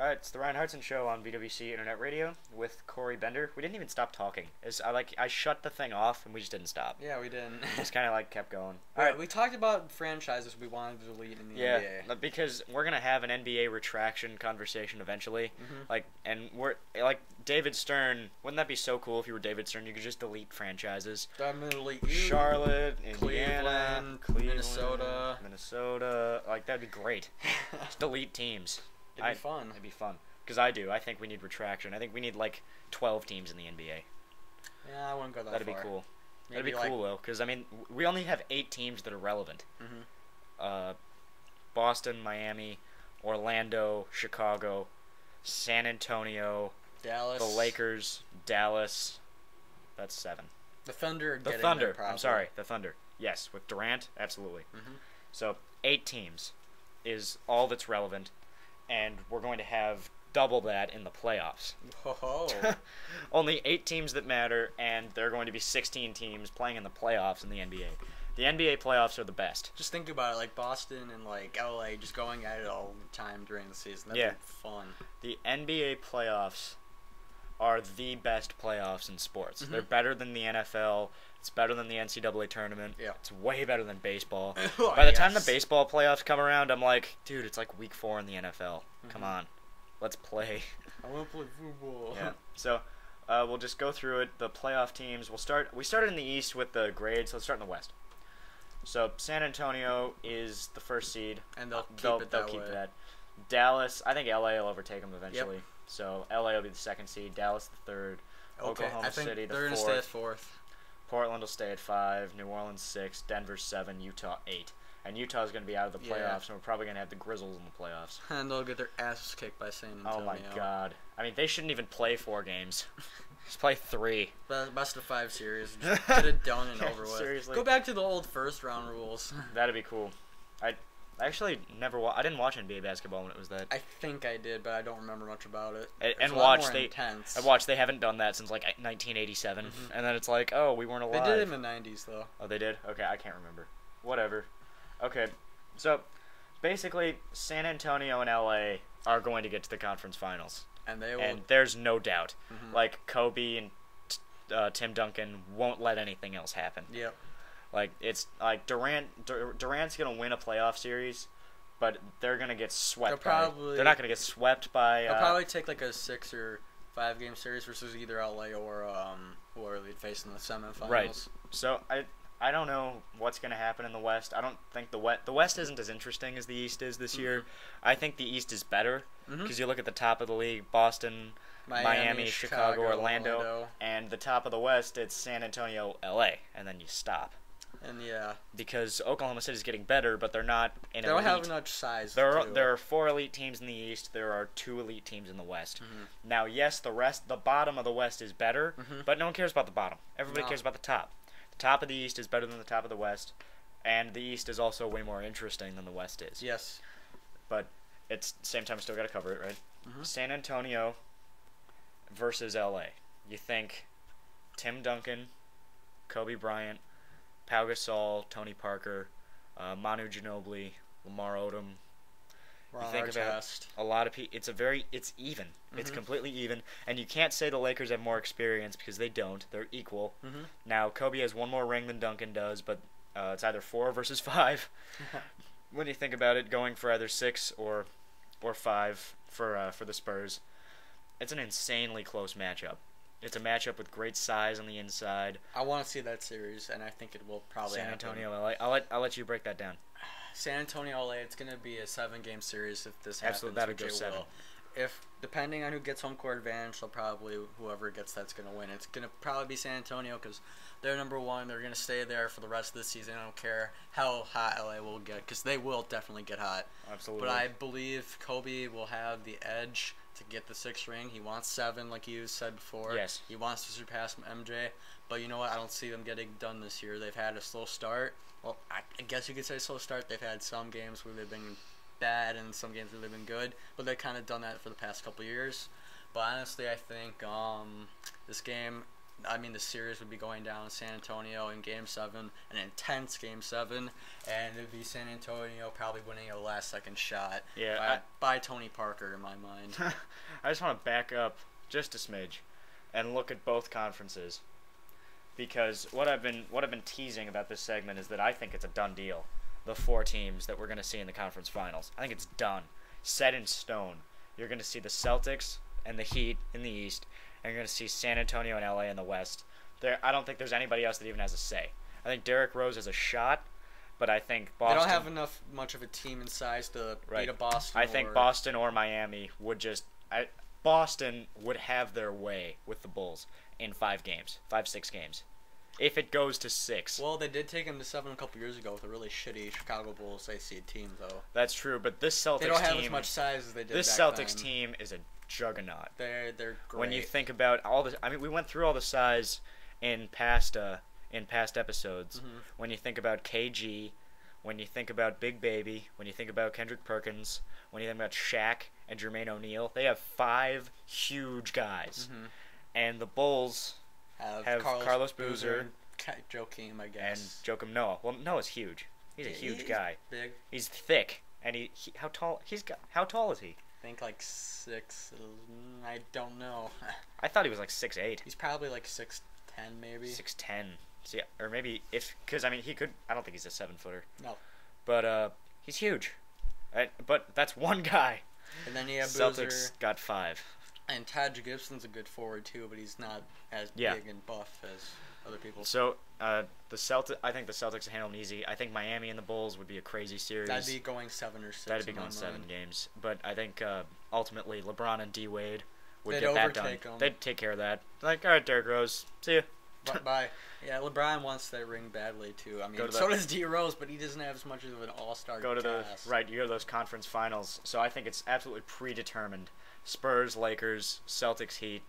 Alright, it's the Ryan Hartson Show on BWC Internet Radio with Corey Bender. We didn't even stop talking. I shut the thing off and we just didn't stop. Yeah, we didn't. Just kind of kept going. Alright, we talked about franchises we wanted to delete in the NBA. Yeah, because we're gonna have an NBA retraction conversation eventually. And we're David Stern. Wouldn't that be so cool if you were David Stern? You could just delete franchises. I'm gonna delete you. Charlotte, Indiana, Cleveland, Minnesota. That'd be great. Just delete teams. It'd be fun. It'd be fun. Because I think we need retraction. I think we need 12 teams in the NBA. Yeah, I wouldn't go that That'd far. Be cool. Maybe That'd be cool though, because we only have 8 teams that are relevant. Boston, Miami, Orlando, Chicago, San Antonio, Dallas, the Lakers, Dallas. That's 7. The Thunder. The Thunder. I'm sorry, the Thunder. Yes, with Durant, absolutely. So 8 teams is all that's relevant, and we're going to have double that in the playoffs. Whoa. Only 8 teams that matter, and there are going to be 16 teams playing in the playoffs in the NBA. The NBA playoffs are the best. Just think about it, Boston and LA just going at it all the time during the season. That'd be fun. The NBA playoffs are the best playoffs in sports. They're better than the NFL. It's better than the NCAA tournament. Yeah. It's way better than baseball. By the time the baseball playoffs come around, I'm like, dude, it's like week 4 in the NFL. Come on. Let's play. I want to play football. Yeah. So, we'll just go through it. The playoff teams. We started in the East with the grades. So let's start in the West. So San Antonio is the first seed. And they'll keep that. Dallas, I think LA will overtake them eventually. Yep. So LA will be the 2nd seed. Dallas the 3rd. Okay. Oklahoma City the 4th. They're gonna stay at 4th. Portland will stay at 5. New Orleans 6. Denver 7. Utah 8. And Utah's going to be out of the playoffs, and we're probably going to have the Grizzlies in the playoffs. And they'll get their asses kicked by San Antonio. Oh, my God. I mean, they shouldn't even play 4 games. Just play 3. Best of 5 series. Just get it done and over with. Seriously. Go back to the old first-round rules. That'd be cool. I actually I didn't watch NBA basketball when it was that. I think I did, but I don't remember much about it. I watched they haven't done that since 1987, and then it's we weren't alive. They did it in the 90s though. Oh, they did? Okay, I can't remember. Whatever. Okay, so basically San Antonio and LA are going to get to the conference finals, and they will. And there's no doubt. Kobe and Tim Duncan won't let anything else happen. Yep. It's Durant's gonna win a playoff series, but they're gonna get swept. They're not gonna get swept by. They'll probably take a 6 or 5 game series versus either LA or who are they facing in the semifinals. Right. So I don't know what's gonna happen in the West. I don't think the West isn't as interesting as the East is this year. I think the East is better because you look at the top of the league: Boston, Miami, Chicago, Orlando, and the top of the West, it's San Antonio, LA, and then you stop. And because Oklahoma City is getting better, but they're not in elite. They don't have enough size. There are 4 elite teams in the East. There are 2 elite teams in the West. Now, yes, the bottom of the West is better, but no one cares about the bottom. Everybody cares about the top. The top of the East is better than the top of the West, and the East is also way more interesting than the West is. Yes. But it's same time, still got to cover it, right? San Antonio versus LA. You think Tim Duncan, Kobe Bryant, Pau Gasol, Tony Parker, Manu Ginobili, Lamar Odom. You think about a lot of people. It's even. It's completely even, and you can't say the Lakers have more experience because they don't. They're equal. Now Kobe has 1 more ring than Duncan does, but it's either 4 versus 5. When you think about it, going for either 6 or 5 for the Spurs, it's an insanely close matchup. It's a matchup with great size on the inside. I want to see that series, and I think it will probably San Antonio, LA. I'll let you break that down. San Antonio, LA. It's going to be a 7-game series if this happens. Absolutely, that'll go 7. If depending on who gets home court advantage, whoever gets that's going to win. It's going to probably be San Antonio because they're number 1. They're going to stay there for the rest of the season. I don't care how hot LA will get because they will definitely get hot. Absolutely. But I believe Kobe will have the edge to get the 6th ring. He wants 7, like you said before. Yes. He wants to surpass MJ. But you know what? I don't see them getting done this year. They've had a slow start. Well, I guess you could say slow start. They've had some games where they've been bad and some games where they've been good. But they've kind of done that for the past couple of years. But honestly, I think this game, I mean, the series would be going down in San Antonio in Game 7, an intense Game 7, and it would be San Antonio probably winning a last-second shot by Tony Parker, in my mind. I just want to back up just a smidge and look at both conferences, because what I've been teasing about this segment is that I think it's a done deal. The 4 teams that we're going to see in the conference finals, I think it's done, set in stone. You're going to see the Celtics and the Heat in the East, and you're going to see San Antonio and LA in the West. I don't think there's anybody else that even has a say. I think Derrick Rose has a shot, but I think Boston... They don't have much of a team in size to beat a Boston. I think Boston or Miami would just... Boston would have their way with the Bulls in 5 games, 5-6 games. If it goes to 6. Well, they did take him to 7 a couple years ago with a really shitty Chicago Bulls AC team, though. That's true, but this Celtics team... They don't have as much size as they did This back Celtics then. team is a juggernaut. They're great. When you think about all the... I mean, we went through all the size in past episodes. Mm-hmm. When you think about KG, when you think about Big Baby, when you think about Kendrick Perkins, when you think about Shaq and Jermaine O'Neal, they have 5 huge guys. Mm-hmm. And the Bulls... have Carlos Boozer, Joakim, I guess, and Joakim Noah. Well, Noah's huge. He's a huge guy. Big. He's thick, and how tall? How tall is he? I think like 6. I don't know. I thought he was like 6'8". He's probably like 6'10", maybe. 6'10". See, or maybe because I mean he could. I don't think he's a 7-footer. No. But he's huge. But that's one guy. And then you have Celtics Boozer. got 5. And Taj Gibson's a good forward too, but he's not as big and buff as other people. So I think the Celtics handle them easy. I think Miami and the Bulls would be a crazy series. That'd be going 7 or 6. That'd be going 7 games. But I think ultimately LeBron and D Wade would They'd get that done. overtake them. They'd take care of that. Like, all right, Derrick Rose, see ya. Bye. Yeah, LeBron wants that ring badly too. I mean, so does D Rose, but he doesn't have as much of an all-star. Go to you go to those conference finals. So I think it's absolutely predetermined. Spurs, Lakers, Celtics, Heat.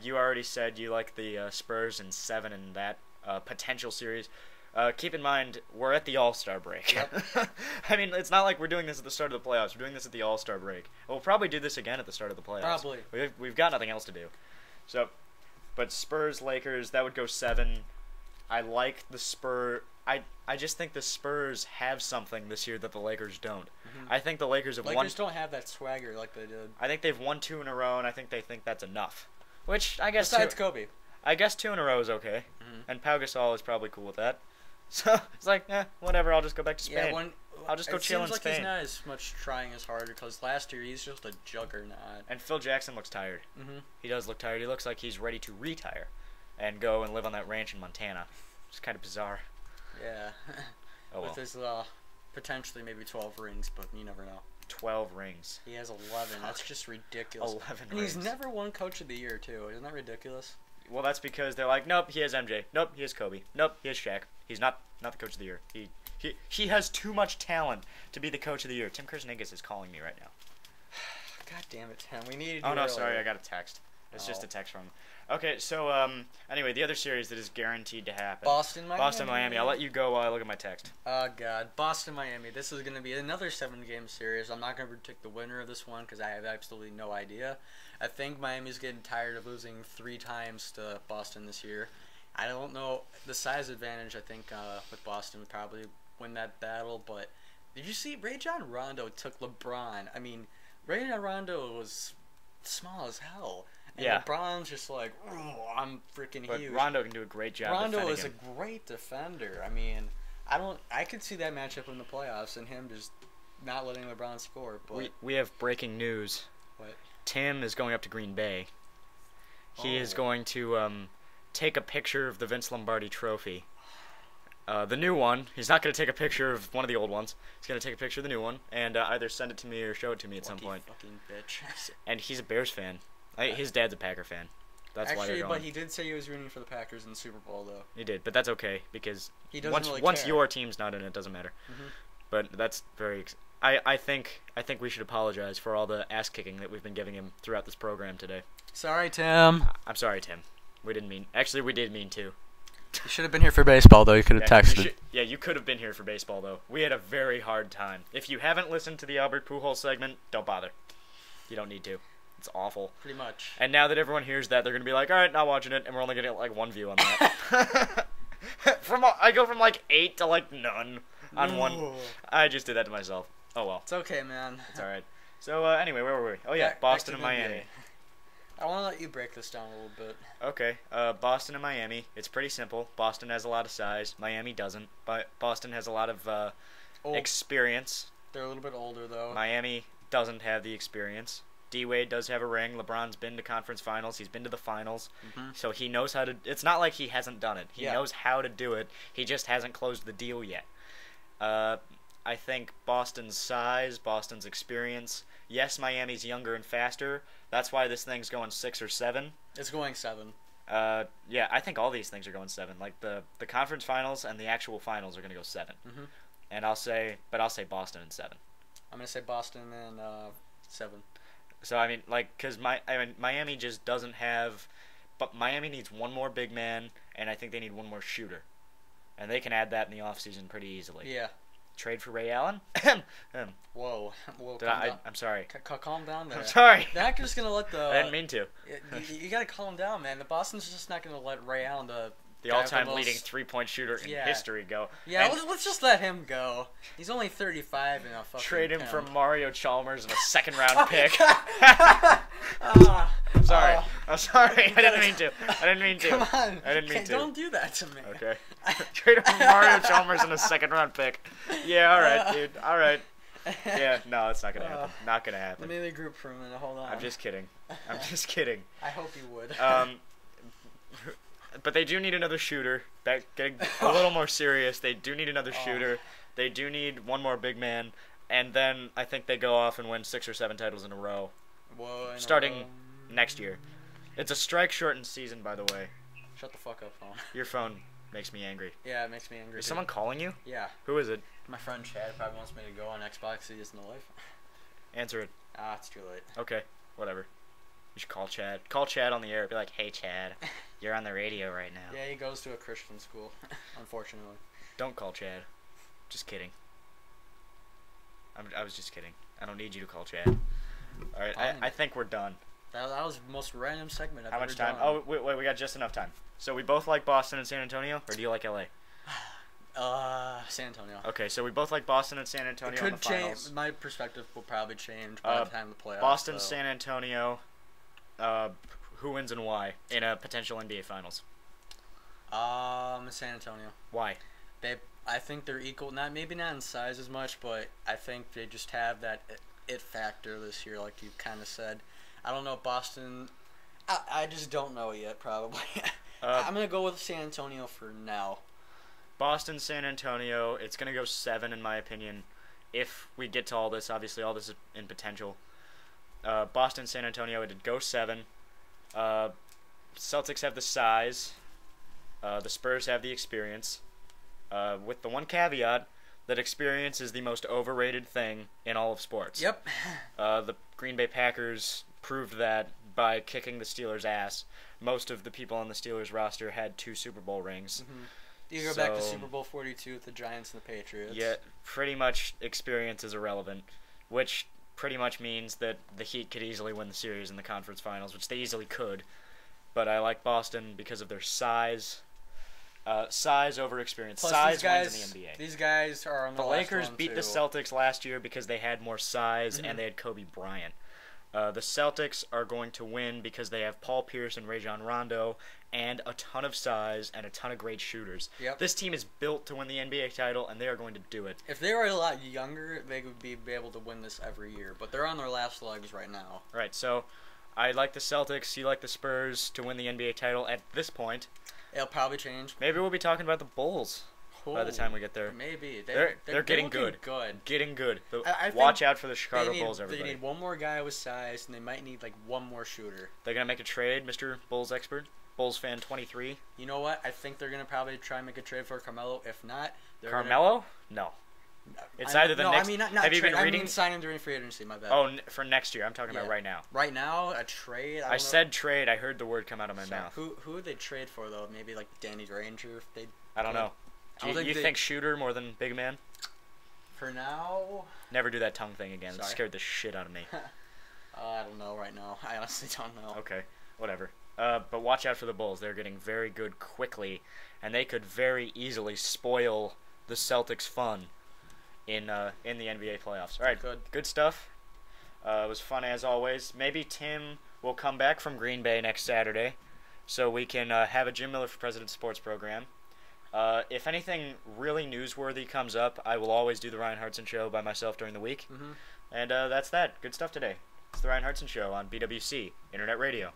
You already said you like the Spurs in 7 in that potential series. Keep in mind, we're at the All-Star break. Yep. I mean, it's not like we're doing this at the start of the playoffs. We're doing this at the All-Star break. We'll probably do this again at the start of the playoffs. Probably. We've got nothing else to do. So, but Spurs, Lakers, that would go 7. I like the Spurs. I just think the Spurs have something this year that the Lakers don't. Mm-hmm. I think the Lakers don't have that swagger like they did. I think they've won 2 in a row, and I think they think that's enough. Which I guess besides Kobe. I guess 2 in a row is okay, and Pau Gasol is probably cool with that. So it's like, whatever. I'll just go back to Spain. Yeah, I'll just go chill in Spain. It seems like he's not as much trying as hard because last year he's just a juggernaut. And Phil Jackson looks tired. Mm-hmm. He does look tired. He looks like he's ready to retire, and go and live on that ranch in Montana. It's kind of bizarre. Yeah. Oh well. With his potentially maybe 12 rings, but you never know. 12 rings. He has 11. That's just ridiculous. 11 and rings. He's never won Coach of the Year too. Isn't that ridiculous? Well, that's because they're like, nope, he has MJ. Nope, he has Kobe. Nope, he has Shaq. He's not the Coach of the Year. He has too much talent to be the Coach of the Year. Tim Kurznigas is calling me right now. God damn it, Tim. We needed. Oh no, sorry, I got a text. It's just a text from him. Okay, so anyway, the other series that is guaranteed to happen. Boston, Miami. I'll let you go while I look at my text. Oh God, Boston, Miami. This is gonna be another 7-game series. I'm not gonna predict the winner of this one because I have absolutely no idea. I think Miami's getting tired of losing 3 times to Boston this year. I don't know the size advantage. I think with Boston would probably win that battle. But did you see Rajon Rondo took LeBron? I mean, Rajon Rondo was small as hell. And LeBron's just like, I'm freaking huge. But Rondo can do a great job. Rondo is a great defender. I mean, I could see that matchup in the playoffs and him just not letting LeBron score. But we have breaking news. What? Tim is going up to Green Bay. He is going to take a picture of the Vince Lombardi trophy. The new one. He's not going to take a picture of one of the old ones. He's going to take a picture of the new one and either send it to me or show it to me at some point. Fucking bitch. And he's a Bears fan. His dad's a Packer fan. That's why they're going. But he did say he was rooting for the Packers in the Super Bowl, though. He did, but that's okay because he doesn't once your team's not in it, doesn't matter. Mm-hmm. But that's very. I think we should apologize for all the ass kicking that we've been giving him throughout this program today. Sorry, Tim. I'm sorry, Tim. We didn't mean. Actually, we did mean to. You should have been here for baseball, though. You could have texted. You could have been here for baseball, though. We had a very hard time. If you haven't listened to the Albert Pujols segment, don't bother. You don't need to. It's awful. Pretty much. And now that everyone hears that, they're gonna be like, all right, not watching it, and we're only gonna get like 1 view on that. I go from like 8 to like none on one. I just did that to myself. Oh well. It's okay, man. It's all right. So anyway, where were we? Oh yeah, Boston and Miami. I want to let you break this down a little bit. Okay, Boston and Miami. It's pretty simple. Boston has a lot of size. Miami doesn't. But Boston has a lot of experience. They're a little bit older, though. Miami doesn't have the experience. D-Wade does have a ring. LeBron's been to conference finals. He's been to the finals. So he knows how to... It's not like he hasn't done it. He knows how to do it. He just hasn't closed the deal yet. I think Boston's size, Boston's experience... Yes, Miami's younger and faster. That's why this thing's going 6 or 7. It's going 7. Yeah, I think all these things are going 7. Like the conference finals and the actual finals are going to go 7. And I'll say Boston in 7. I'm gonna say Boston in 7. So I mean, like, cause Miami just doesn't have, but Miami needs one more big man, and I think they need one more shooter, and they can add that in the offseason pretty easily. Yeah. Trade for Ray Allen? Whoa. I'm sorry. Calm down there. I'm sorry. They're not just going to let the... I didn't mean to. You got to calm down, man. The Boston's just not going to let Ray Allen, the all-time leading three-point shooter in history, go. Yeah, let's just let him go. He's only 35 and a fucking... Trade him for Mario Chalmers and a second-round pick. Sorry. I'm sorry. I didn't mean to. Come on. I didn't mean to. Don't do that to me. Okay. Trade him for Mario Chalmers and a second-round pick. Yeah, all right, dude. All right. Yeah, no, it's not going to happen. Not going to happen. Let me regroup for a minute. Hold on. I'm just kidding. I hope you would. But they do need another shooter. Getting a little more serious, they do need another shooter. They do need one more big man. And then I think they go off and win 6 or 7 titles in a row. Whoa, starting next year. It's a strike-shortened season, by the way. Shut the fuck up, phone. Your phone makes me angry. Yeah, it makes me angry. Is someone calling you? Yeah. Who is it? My friend Chad probably wants me to go on Xbox He isn't alive. Answer it. It's too late. Okay, whatever. You should call Chad. Call Chad on the air. Be like, hey, Chad, you're on the radio right now. Yeah, he goes to a Christian school, unfortunately. Don't call Chad. Just kidding. I was just kidding. I don't need you to call Chad. All right, I think we're done. That was the most random segment I've How ever much time? done. Oh, wait, we got just enough time. So we both like Boston and San Antonio, or do you like LA? San Antonio. Okay, so we both like Boston and San Antonio It could in the finals. change. My perspective will probably change by the time the playoffs. Boston, San Antonio. Who wins and why in a potential NBA Finals? San Antonio. Why? I think they're equal. Maybe not in size as much, but I think they just have that it factor this year, like you kind of said. I don't know Boston. I just don't know yet. Probably. I'm gonna go with San Antonio for now. Boston, San Antonio. It's gonna go 7 in my opinion. If we get to all this, obviously all this is in potential. Boston, San Antonio, it'd go 7. Celtics have the size. The Spurs have the experience. With the one caveat that experience is the most overrated thing in all of sports. Yep. The Green Bay Packers proved that by kicking the Steelers' ass. Most of the people on the Steelers roster had 2 Super Bowl rings. Mm-hmm. You go back to Super Bowl 42 with the Giants and the Patriots. Yeah, pretty much experience is irrelevant, which pretty much means that the Heat could easily win the series in the conference finals, which they easily could. But I like Boston because of their size. Size over experience. Plus size wins in the NBA. These guys are on the Lakers beat the Celtics last year because they had more size and they had Kobe Bryant. The Celtics are going to win because they have Paul Pierce and Rajon Rondo and a ton of size and a ton of great shooters. Yep. This team is built to win the NBA title, and they are going to do it. If they were a lot younger, they would be able to win this every year. But they're on their last legs right now. Right, so I like the Celtics, you like the Spurs to win the NBA title at this point. It'll probably change. Maybe we'll be talking about the Bulls by the time we get there. Maybe. They're getting good. Getting good. Watch out for the Chicago Bulls, everybody. They need one more guy with size, and they might need like one more shooter. They're going to make a trade, Mr. Bulls expert? Bulls fan 23. You know what? I think they're going to probably try and make a trade for Carmelo. If not, Carmelo? No. It's either the next... I mean, not have you trade. been reading? I mean, sign him during free agency, my bad. Oh, for next year. I'm talking about right now. Right now, a trade? I said trade. I heard the word come out of my mouth. Who would they trade for, though? Maybe like Danny Granger? If they. I don't know. You think shooter more than big man? For now. Never do that tongue thing again. Sorry. It scared the shit out of me. I don't know right now. I honestly don't know. Okay, whatever. But watch out for the Bulls. They're getting very good quickly, and they could very easily spoil the Celtics' fun in the NBA playoffs. All right, good stuff. It was fun as always. Maybe Tim will come back from Green Bay next Saturday, so we can have a Jim Miller for President Sports program. If anything really newsworthy comes up, I will always do the Ryan Hartson Show by myself during the week. And that's that. Good stuff today. It's the Ryan Hartson Show on BWC Internet Radio.